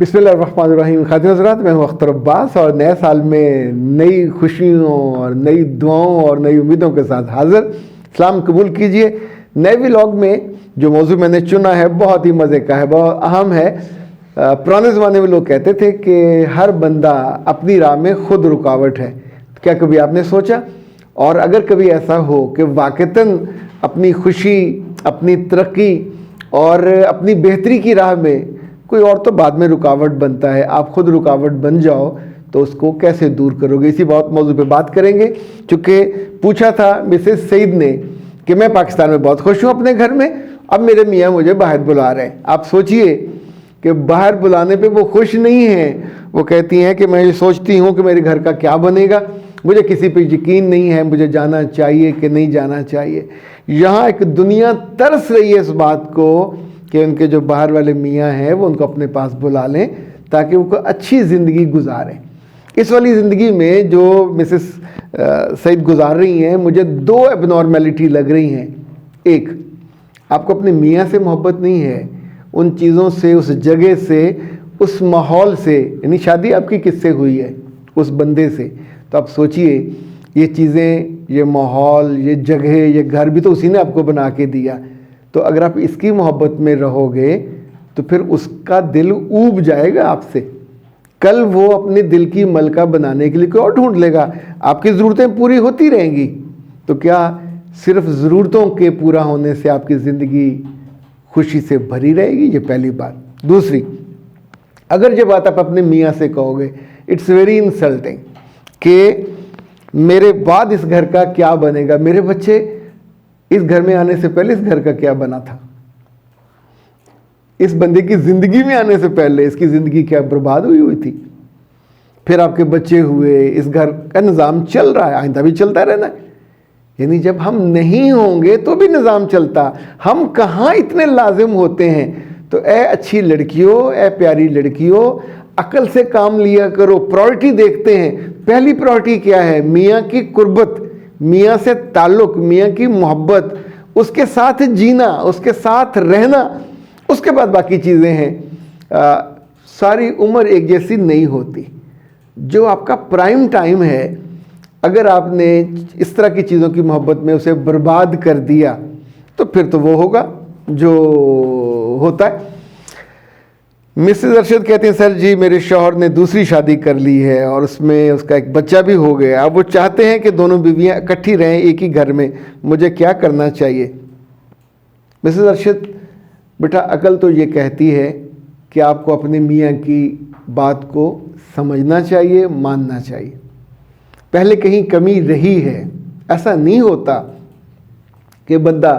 बिस्मिल्लाहिर्रहमानिर्रहीम। खातिन हज़रात, मैं हूँ अख्तर अब्बास और नए साल में नई खुशियों और नई दुआओं और नई उम्मीदों के साथ हाज़िर। इस्लाम कबूल कीजिए। नए व्लॉग में जो मौजू मैंने चुना है बहुत ही मज़े का है, बहुत अहम है। पुराने ज़माने में लोग कहते थे कि हर बंदा अपनी राह में ख़ुद रुकावट है। क्या कभी आपने सोचा, और अगर कभी ऐसा हो कि वाक़तन अपनी खुशी, अपनी तरक्की और अपनी बेहतरी की राह में कोई और तो बाद में रुकावट बनता है, आप खुद रुकावट बन जाओ, तो उसको कैसे दूर करोगे? इसी बहुत मौजू पे बात करेंगे। चूँकि पूछा था मिसेस सईद ने कि मैं पाकिस्तान में बहुत खुश हूँ अपने घर में, अब मेरे मियाँ मुझे बाहर बुला रहे हैं। आप सोचिए कि बाहर बुलाने पे वो खुश नहीं हैं। वो कहती हैं कि मैं ये सोचती हूँ कि मेरे घर का क्या बनेगा, मुझे किसी पे यकीन नहीं है, मुझे जाना चाहिए कि नहीं जाना चाहिए। यहाँ एक दुनिया तरस रही है इस बात को कि उनके जो बाहर वाले मियाँ हैं वो उनको अपने पास बुला लें ताकि वो अच्छी ज़िंदगी गुजारें। इस वाली ज़िंदगी में जो मिसेस सईद गुजार रही हैं, मुझे दो एबनॉर्मेलिटी लग रही हैं। एक, आपको अपने मियाँ से मोहब्बत नहीं है, उन चीज़ों से, उस जगह से, उस माहौल से, यानी शादी आपकी किससे हुई है? उस बंदे से। तो आप सोचिए, ये चीज़ें, ये माहौल, ये जगह, ये घर भी तो उसी ने आपको बना के दिया। तो अगर आप इसकी मोहब्बत में रहोगे तो फिर उसका दिल ऊब जाएगा आपसे। कल वो अपने दिल की मलका बनाने के लिए कोई और ढूंढ लेगा। आपकी ज़रूरतें पूरी होती रहेंगी, तो क्या सिर्फ ज़रूरतों के पूरा होने से आपकी ज़िंदगी खुशी से भरी रहेगी? ये पहली बात। दूसरी, अगर ये बात आप अपने मियाँ से कहोगे, इट्स वेरी इंसल्टिंग कि मेरे बाद इस घर का क्या बनेगा, मेरे बच्चे इस घर में आने से पहले इस घर का क्या बना था, इस बंदे की ज़िंदगी में आने से पहले इसकी ज़िंदगी क्या बर्बाद हुई हुई थी। फिर आपके बच्चे हुए, इस घर का निज़ाम चल रहा है, आइंदा भी चलता रहना है। यानी जब हम नहीं होंगे तो भी निज़ाम चलता, हम कहाँ इतने लाजिम होते हैं। तो ए अच्छी लड़कियों, ए प्यारी लड़कियों, अकल से काम लिया करो। प्रायोरिटी देखते हैं, पहली प्रायोरिटी क्या है? मियाँ की कुर्बत, मियाँ से ताल्लुक़, मियाँ की मोहब्बत, उसके साथ जीना, उसके साथ रहना। उसके बाद बाकी चीज़ें हैं। सारी उम्र एक जैसी नहीं होती। जो आपका प्राइम टाइम है, अगर आपने इस तरह की चीज़ों की मोहब्बत में उसे बर्बाद कर दिया तो फिर तो वो होगा जो होता है। मिसेस अरशद कहते हैं, सर जी मेरे शौहर ने दूसरी शादी कर ली है और उसमें उसका एक बच्चा भी हो गया। अब वो चाहते हैं कि दोनों बीवियां इकट्ठी रहें एक ही घर में, मुझे क्या करना चाहिए? मिसेस अरशद, बेटा अकल तो ये कहती है कि आपको अपने मियाँ की बात को समझना चाहिए, मानना चाहिए। पहले कहीं कमी रही है, ऐसा नहीं होता कि बंदा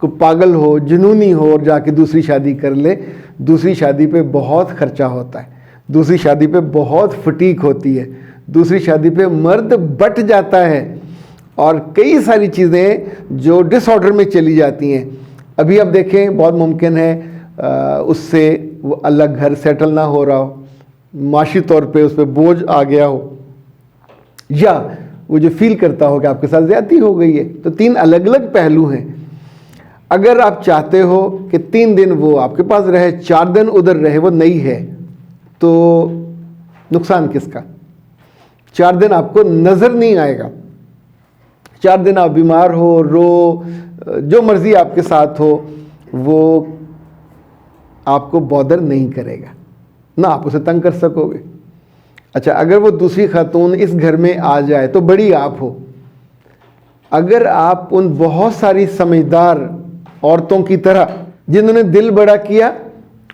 को पागल हो, जुनूनी हो और जाके दूसरी शादी कर ले। दूसरी शादी पे बहुत खर्चा होता है, दूसरी शादी पे बहुत फटीक होती है, दूसरी शादी पे मर्द बट जाता है और कई सारी चीज़ें जो डिसऑर्डर में चली जाती हैं। अभी आप देखें, बहुत मुमकिन है उससे वो अलग घर सेटल ना हो रहा हो, माशी तौर पे उस पर बोझ आ गया हो, या वो जो फील करता हो कि आपके साथ ज़्यादती हो गई है। तो तीन अलग अलग पहलू हैं। अगर आप चाहते हो कि 3 दिन वो आपके पास रहे, 4 दिन उधर रहे, वो नहीं है, तो नुकसान किसका? 4 दिन आपको नज़र नहीं आएगा, 4 दिन आप बीमार हो, रो, जो मर्ज़ी आपके साथ हो, वो आपको बॉदर नहीं करेगा, ना आप उसे तंग कर सकोगे। अच्छा, अगर वो दूसरी खातून इस घर में आ जाए तो बड़ी आप हो। अगर आप उन बहुत सारी समझदार औरतों की तरह जिन्होंने दिल बड़ा किया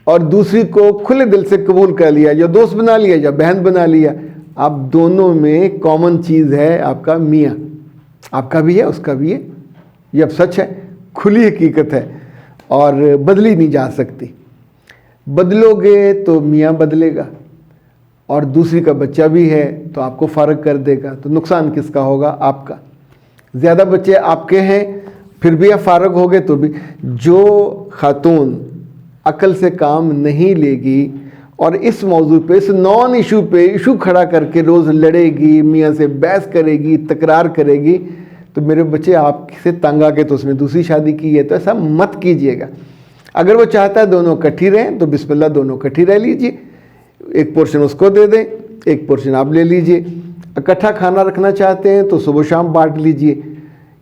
और दूसरी को खुले दिल से कबूल कर लिया, या दोस्त बना लिया या बहन बना लिया, आप दोनों में कॉमन चीज़ है आपका मियाँ। आपका भी है, उसका भी है। ये अब सच है, खुली हकीकत है और बदली नहीं जा सकती। बदलोगे तो मियाँ बदलेगा और दूसरी का बच्चा भी है तो आपको फ़र्क कर देगा। तो नुकसान किसका होगा? आपका। ज़्यादा बच्चे आपके हैं फिर भी आप फ़ारग हो गए तो भी। जो खातून अकल से काम नहीं लेगी और इस मौजू पे, इस नॉन इशू पे इशू खड़ा करके रोज़ लड़ेगी, मियाँ से बहस करेगी, तकरार करेगी, तो मेरे बच्चे आपसे तंग आके तो उसने दूसरी शादी की है। तो ऐसा मत कीजिएगा। अगर वो चाहता है दोनों इकट्ठी रहें तो बिस्मिल्लाह, दोनों इकट्ठी रह लीजिए। एक पोर्शन उसको दे दें, एक पोर्शन आप ले लीजिए। इकट्ठा खाना रखना चाहते हैं तो सुबह शाम बांट लीजिए,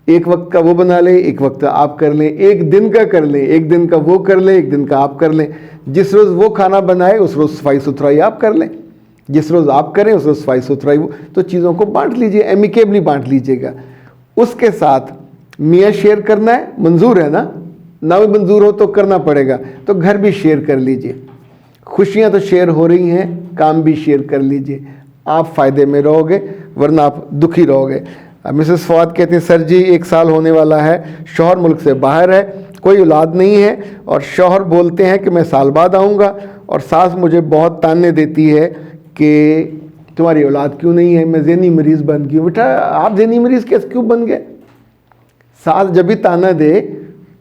एक वक्त का वो बना लें, एक वक्त का आप कर लें, एक दिन का कर लें, एक दिन का वो कर लें, एक दिन का आप कर लें। जिस रोज़ वो खाना बनाए उस रोज़ सफाई सुथराई आप कर लें, जिस रोज़ आप करें उस रोज़ सफाई सुथराई वो। तो चीज़ों को बांट लीजिए, एमिकेबली बांट लीजिएगा। उसके साथ मियाँ शेयर करना है, मंजूर है ना भी मंजूर हो तो करना पड़ेगा, तो घर भी शेयर कर लीजिए। खुशियाँ तो शेयर हो रही हैं, काम भी शेयर कर लीजिए, आप फ़ायदे में रहोगे, वरना आप दुखी रहोगे। मिसेस फवाद कहते हैं सर जी 1 साल होने वाला है, शौहर मुल्क से बाहर है, कोई औलाद नहीं है और शौहर बोलते हैं कि मैं साल बाद आऊँगा, और सास मुझे बहुत ताने देती है कि तुम्हारी औलाद क्यों नहीं है, मैं ज़हनी मरीज़ बन गई हूँ। बेटा आप ज़हनी मरीज़ कैसे क्यों बन गए? सास जब भी ताना दे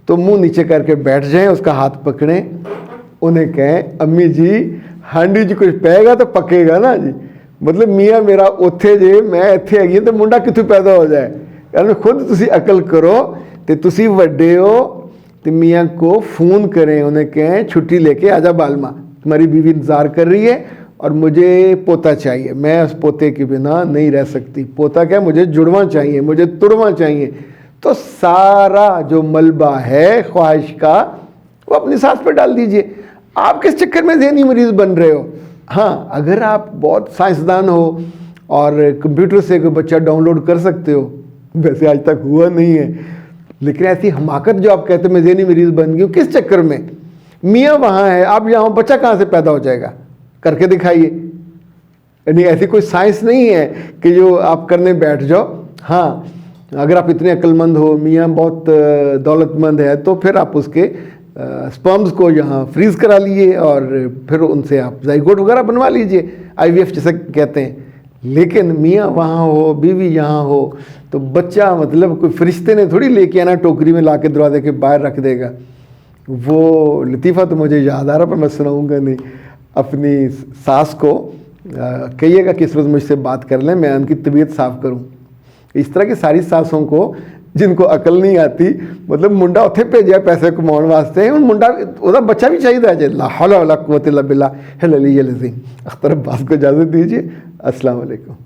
तो मुंह नीचे करके बैठ जाएं, उसका हाथ पकड़ें, उन्हें कहें अम्मी जी हांडी जी कुछ पेगा तो पकेगा ना जी, मतलब मियाँ मेरा उत्थे जे मैं इत्थे हैगी तो मुंडा कित्थों पैदा हो जाए। यानी खुद तुसी अकल करो, तो तुसी वड्डे हो, तो मियाँ को फ़ोन करें, उन्हें कहें छुट्टी लेके आजा बालमा, तुम्हारी बीवी इंतज़ार कर रही है और मुझे पोता चाहिए, मैं उस पोते के बिना नहीं रह सकती। पोता क्या, मुझे जुड़वा चाहिए, मुझे तुड़वा चाहिए। तो सारा जो मलबा है ख्वाहिश का वो अपनी सास पर डाल दीजिए। आप किस चक्कर में ज़हनी मरीज़ बन रहे हो? हाँ, अगर आप बहुत साइंसदान हो और कंप्यूटर से कोई बच्चा डाउनलोड कर सकते हो, वैसे आज तक हुआ नहीं है, लेकिन ऐसी हमाकत जो आप कहते हो मैं ज़हनी मरीज़ बन गई हूँ, किस चक्कर में? मियाँ वहाँ है, आप यहाँ, बच्चा कहाँ से पैदा हो जाएगा? करके दिखाइए। यानी ऐसी कोई साइंस नहीं है कि जो आप करने बैठ जाओ। हाँ, अगर आप इतने अक्लमंद हो, मियाँ बहुत दौलतमंद है, तो फिर आप उसके स्पर्म्स को यहाँ फ्रीज करा लिए और फिर उनसे आप ज़ाइगोट वगैरह बनवा लीजिए, IVF जिसे कहते हैं। लेकिन मियाँ वहाँ हो, बीवी यहाँ हो, तो बच्चा मतलब कोई फरिश्ते ने थोड़ी लेके आना, टोकरी में ला के दरवाजे के बाहर रख देगा। वो लतीफ़ा तो मुझे याद आ रहा, पर मैं सुनाऊँगा नहीं। अपनी सास को कहिएगा कि इस रोज़ मुझसे बात कर लें, मैं उनकी तबीयत साफ़ करूँ। इस तरह की सारी सासों को जिनको अकल नहीं आती, मतलब मुंडा उत्थे भेजा पैसे कमाने वास्ते, उन मुंडा उदा बच्चा भी चाहिए है। ला हौला वला कुव्वत इल्ला बिल्लाह। अख्तर अब्बास को इजाज़त दीजिए। अस्सलाम वालेकुम।